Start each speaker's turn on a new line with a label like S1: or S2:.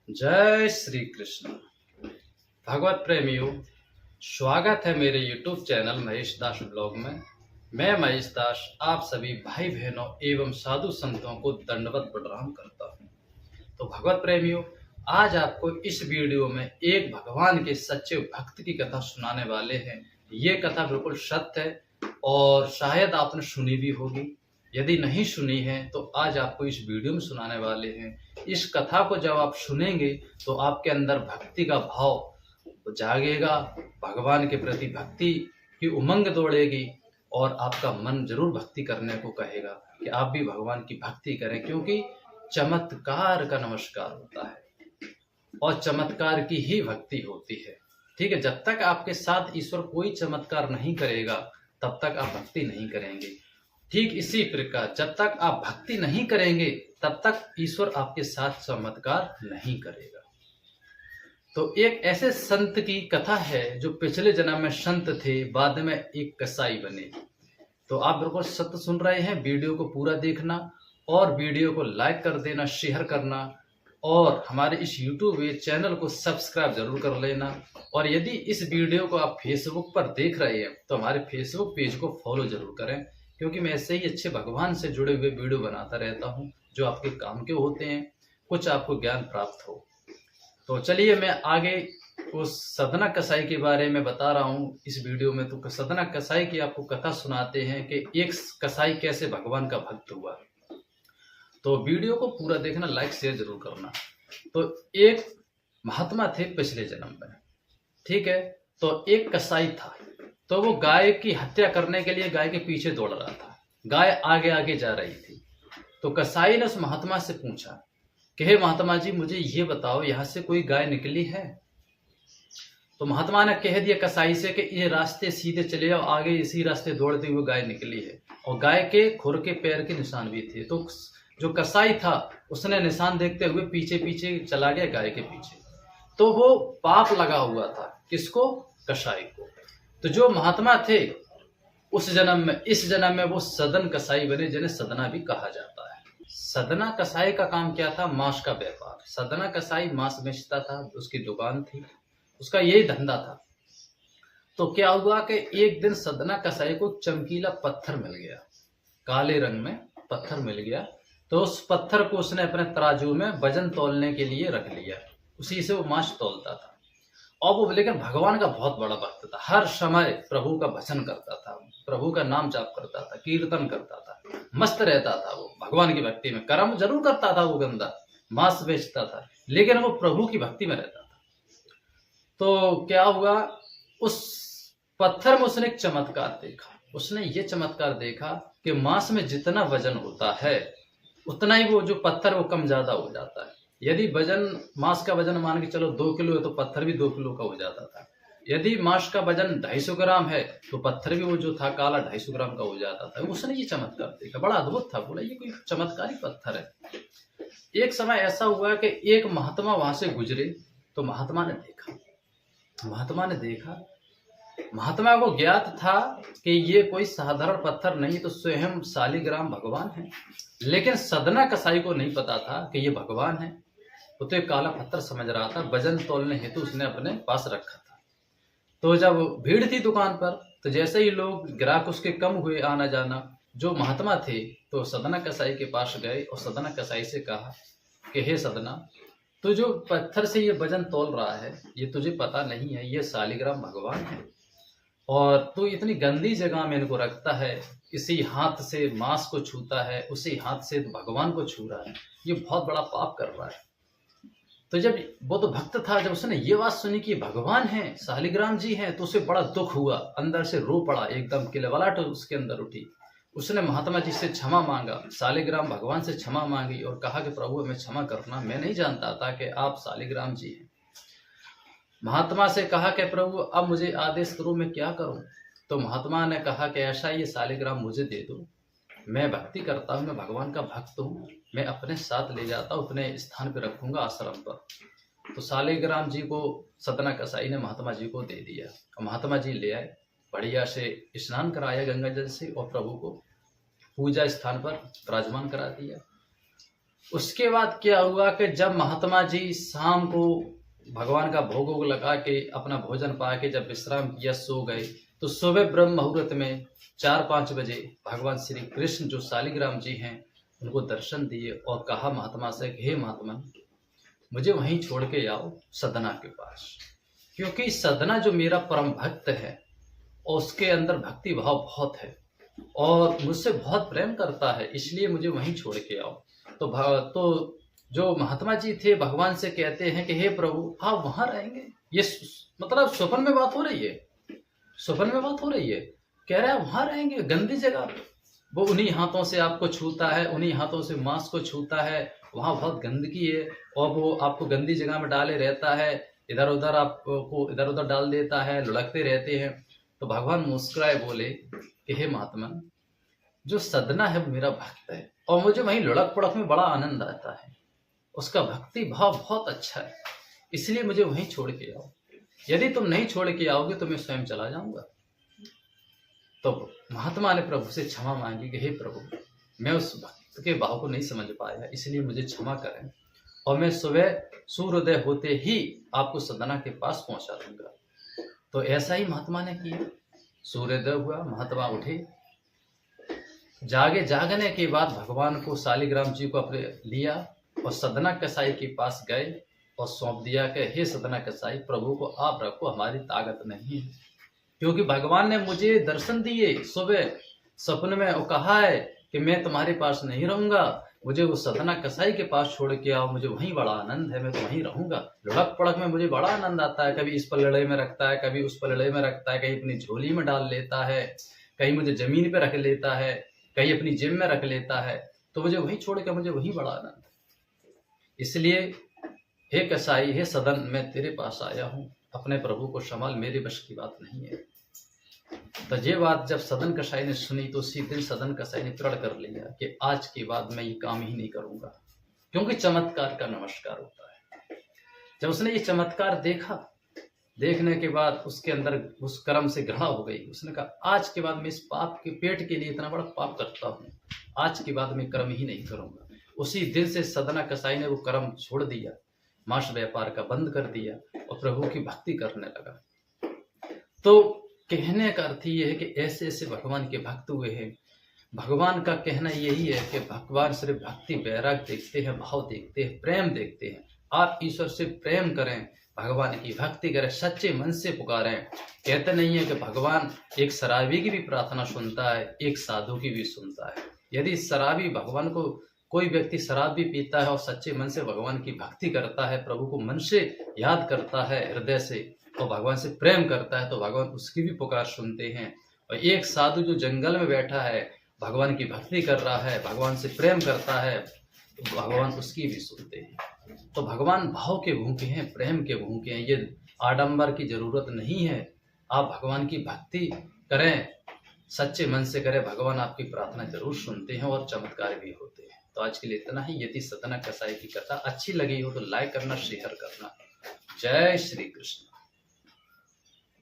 S1: जय श्री कृष्ण। भगवत प्रेमियों, स्वागत है मेरे YouTube चैनल महेश दास ब्लॉग में। मैं महेश दास आप सभी भाई बहनों एवं साधु संतों को दंडवत प्रणाम करता हूँ। तो भगवत प्रेमियों, आज आपको इस वीडियो में एक भगवान के सच्चे भक्त की कथा सुनाने वाले हैं। ये कथा बिल्कुल सत्य है और शायद आपने सुनी भी होगी। यदि नहीं सुनी है तो आज आपको इस वीडियो में सुनाने वाले हैं। इस कथा को जब आप सुनेंगे तो आपके अंदर भक्ति का भाव जागेगा, भगवान के प्रति भक्ति की उमंग दौड़ेगी और आपका मन जरूर भक्ति करने को कहेगा कि आप भी भगवान की भक्ति करें, क्योंकि चमत्कार का नमस्कार होता है और चमत्कार की ही भक्ति होती है। ठीक है, जब तक आपके साथ ईश्वर कोई चमत्कार नहीं करेगा तब तक आप भक्ति नहीं करेंगे। ठीक इसी प्रकार जब तक आप भक्ति नहीं करेंगे तब तक ईश्वर आपके साथ चमत्कार नहीं करेगा। तो एक ऐसे संत की कथा है जो पिछले जन्म में संत थे, बाद में एक कसाई बने। तो आप बिल्कुल सत्य सुन रहे हैं, वीडियो को पूरा देखना और वीडियो को लाइक कर देना, शेयर करना और हमारे इस YouTube चैनल को सब्सक्राइब जरूर कर लेना। और यदि इस वीडियो को आप फेसबुक पर देख रहे हैं तो हमारे फेसबुक पेज को फॉलो जरूर करें, क्योंकि मैं ऐसे ही अच्छे भगवान से जुड़े हुए वीडियो बनाता रहता हूं जो आपके काम के होते हैं, कुछ आपको ज्ञान प्राप्त हो। तो चलिए मैं आगे उस सदना कसाई के बारे में बता रहा हूं इस वीडियो में। तो सदना कसाई की आपको कथा सुनाते हैं कि एक कसाई कैसे भगवान का भक्त हुआ। तो वीडियो को पूरा देखना, लाइक शेयर जरूर करना। तो एक महात्मा थे पिछले जन्म में, ठीक है। तो एक कसाई था, तो वो गाय की हत्या करने के लिए गाय के पीछे दौड़ रहा था। गाय आगे आगे जा रही थी। तो कसाई ने उस महात्मा से पूछा कि हे महात्मा जी, मुझे ये बताओ यहाँ से कोई गाय निकली है? तो महात्मा ने कह दिया कसाई से कि ये रास्ते सीधे चले जाओ, आगे इसी रास्ते दौड़ते हुए गाय निकली है। और गाय के खुर के पैर के निशान भी थे। तो जो कसाई था उसने निशान देखते हुए पीछे पीछे चला गया गाय के पीछे। तो वो पाप लगा हुआ था किसको? कसाई को। तो जो महात्मा थे उस जन्म में, इस जन्म में वो सदन कसाई बने, जिन्हें सदना भी कहा जाता है। सदना कसाई का काम क्या था? मांस का व्यापार। सदना कसाई मांस बेचता था, उसकी दुकान थी, उसका यही धंधा था। तो क्या हुआ कि एक दिन सदना कसाई को चमकीला पत्थर मिल गया, काले रंग में पत्थर मिल गया। तो उस पत्थर को उसने अपने तराजू में वजन तौलने के लिए रख लिया, उसी से वो मांस तौलता था। और वो लेकिन भगवान का बहुत बड़ा भक्त था, हर समय प्रभु का भजन करता था, प्रभु का नाम जाप करता था, कीर्तन करता था, मस्त रहता था। वो भगवान की भक्ति में कर्म जरूर करता था, वो गंदा मांस बेचता था, लेकिन वो प्रभु की भक्ति में रहता था। तो क्या हुआ, उस पत्थर में उसने एक चमत्कार देखा। उसने ये चमत्कार देखा कि मांस में जितना वजन होता है उतना ही वो जो पत्थर वो कम ज्यादा हो जाता है। यदि वजन, मांस का वजन मान के चलो 2 किलो है तो पत्थर भी 2 किलो का हो जाता था। यदि मांस का वजन 250 ग्राम है तो पत्थर भी वो जो था काला 250 ग्राम का हो जाता था। उसने ये चमत्कार देखा, बड़ा अद्भुत था। बोला ये कोई चमत्कारी पत्थर है। एक समय ऐसा हुआ कि एक महात्मा वहां से गुजरे। तो महात्मा ने देखा, महात्मा को ज्ञात था कि ये कोई साधारण पत्थर नहीं, तो स्वयं शालिग्राम भगवान है। लेकिन सदना कसाई को नहीं पता था कि ये भगवान है। वो तो एक काला पत्थर समझ रहा था, वजन तौलने हेतु उसने अपने पास रखा था। तो जब भीड़ थी दुकान पर, तो जैसे ही लोग ग्राहक उसके कम हुए आना जाना, जो महात्मा थे तो सदना कसाई के पास गए और सदना कसाई से कहा कि हे सदना, तो जो पत्थर से ये वजन तौल रहा है ये तुझे पता नहीं है ये शालिग्राम भगवान है, और तू इतनी गंदी जगह में इनको रखता है, इसी हाथ से मांस को छूता है, उसी हाथ से भगवान को छू रहा है, ये बहुत बड़ा पाप कर रहा है। तो जब वो तो भक्त था, जब उसने ये बात सुनी कि भगवान है, शालिग्राम जी हैं, तो उसे बड़ा दुख हुआ, अंदर से रो पड़ा, एकदम किलबलाहट उसके अंदर उठी। उसने महात्मा जी से क्षमा मांगा, शालिग्राम भगवान से क्षमा मांगी और कहा कि प्रभु हमें क्षमा करना, मैं नहीं जानता था कि आप शालिग्राम जी हैं। महात्मा से कहा कि प्रभु अब मुझे आदेश करो, मैं क्या करूं? तो महात्मा ने कहा कि ऐसा ये शालिग्राम मुझे दे दो, मैं भक्ति करता हूँ, मैं भगवान का भक्त हूँ, मैं अपने साथ ले जाता हूँ, अपने स्थान पर रखूंगा आश्रम पर। तो शालिग्राम जी को सदना कसाई ने महात्मा जी को दे दिया और महात्मा जी ले आए, बढ़िया से स्नान कराया गंगा जल से और प्रभु को पूजा स्थान पर विराजमान करा दिया। उसके बाद क्या हुआ कि जब महात्मा जी शाम को भगवान का भोग वोग लगा के अपना भोजन पा के जब विश्राम किया, सो गए, तो सुबह ब्रह्म मुहूर्त में 4-5 बजे भगवान श्री कृष्ण जो शालिग्राम जी हैं उनको दर्शन दिए और कहा महात्मा से कि हे महात्मा, मुझे वहीं छोड़ के आओ सदना के पास, क्योंकि सदना जो मेरा परम भक्त है और उसके अंदर भक्ति भाव बहुत है और मुझसे बहुत प्रेम करता है, इसलिए मुझे वहीं छोड़ के आओ। तो जो महात्मा जी थे भगवान से कहते हैं कि हे प्रभु, आप वहां रहेंगे? ये मतलब स्वप्न में बात हो रही है, स्वप्न में बात हो रही है। कह रहे हैं वहां रहेंगे, गंदी जगह पे। वो उन्हीं हाथों से आपको छूता है, उन्हीं हाथों से मांस को छूता है, वहां बहुत गंदगी है और वो आपको गंदी जगह में डाले रहता है, इधर उधर आपको इधर उधर डाल देता है, लुढ़कते रहते हैं। तो भगवान मुस्कुराए बोले कि हे महात्मा, जो सदना है वो मेरा भक्त है और मुझे वहीं लुढ़क पुढ़क में बड़ा आनंद आता है, उसका भक्ति भाव बहुत अच्छा है, इसलिए मुझे वहीं छोड़ के आओ। यदि तुम नहीं छोड़ के आओगे तो मैं स्वयं चला जाऊंगा। तो महात्मा ने प्रभु से क्षमा मांगी कि हे प्रभु, मैं उस भक्त के भाव को नहीं समझ पाया, इसलिए मुझे क्षमा करें और मैं सुबह सूर्योदय होते ही आपको सदना के पास पहुंचा दूंगा। तो ऐसा ही महात्मा ने किया। सूर्योदय हुआ, महात्मा उठे, जागने के बाद भगवान को शालिग्राम जी को अपने लिया और सदना कसाई के पास गए और सौंप दिया कि हे सदना कसाई, प्रभु को आप रखो, हमारी ताकत नहीं है, क्योंकि भगवान ने मुझे दर्शन दिए सुबह सपने में और कहा है कि मैं तुम्हारे पास नहीं रहूंगा, मुझे वो सदना कसाई के पास छोड़ के आओ, मुझे वहीं बड़ा आनंद है, मैं तो वहीं रहूंगा। लुढ़क पड़क में मुझे बड़ा आनंद आता है, कभी इस पलड़े में रखता है, कभी उस पलड़े में रखता है, कहीं अपनी झोली में डाल लेता है, कहीं मुझे जमीन पे रख लेता है, कहीं अपनी जेब में रख लेता है, तो मुझे वहीं छोड़ के मुझे वहीं बड़ा आनंद है। इसलिए हे कसाई, हे सदन, मैं तेरे पास आया हूँ, अपने प्रभु को संभाल, मेरे बस की बात नहीं है। तो ये बात जब सदन कसाई ने सुनी तो उसी दिन सदन कसाई ने प्रण कर लिया कि आज के बाद मैं ये काम ही नहीं करूंगा, क्योंकि चमत्कार का नमस्कार होता है। जब उसने ये चमत्कार देखा, देखने के बाद उसके अंदर उस कर्म से घृणा हो गई। उसने कहा आज के बाद मैं इस पाप के पेट के लिए इतना बड़ा पाप करता हूँ, आज के बाद मैं कर्म ही नहीं करूंगा। उसी दिन से सदना कसाई ने वो कर्म छोड़ दिया, मांस व्यापार का बंद कर दिया और प्रभु की भक्ति करने लगा। तो कहने का अर्थ ये है कि ऐसे ऐसे भगवान के भक्त हुए हैं। भगवान का कहना यही है कि भगवान सिर्फ भक्ति वैराग देखते हैं, भाव देखते हैं, प्रेम देखते हैं। आप ईश्वर से प्रेम करें, भगवान की भक्ति करें, सच्चे मन से पुकारें। कहते नहीं है कि भगवान एक शराबी की भी प्रार्थना सुनता है, एक साधु की भी सुनता है। यदि शराबी भगवान को, कोई व्यक्ति शराब भी पीता है और सच्चे मन से भगवान की भक्ति करता है, प्रभु को मन से याद करता है हृदय से, तो भगवान से प्रेम करता है, तो भगवान उसकी भी पुकार सुनते हैं। और एक साधु जो जंगल में बैठा है, भगवान की भक्ति कर रहा है, भगवान से प्रेम करता है, तो भगवान उसकी भी सुनते हैं। तो भगवान भाव के भूखे हैं, प्रेम के भूखे हैं। ये आडंबर की जरूरत नहीं है। आप भगवान की भक्ति करें, सच्चे मन से करें, भगवान आपकी प्रार्थना जरूर सुनते हैं और चमत्कार भी होते हैं। तो आज के लिए इतना ही। यदि सदना कसाई की कथा अच्छी लगी हो तो लाइक करना, शेयर करना। जय श्री कृष्ण।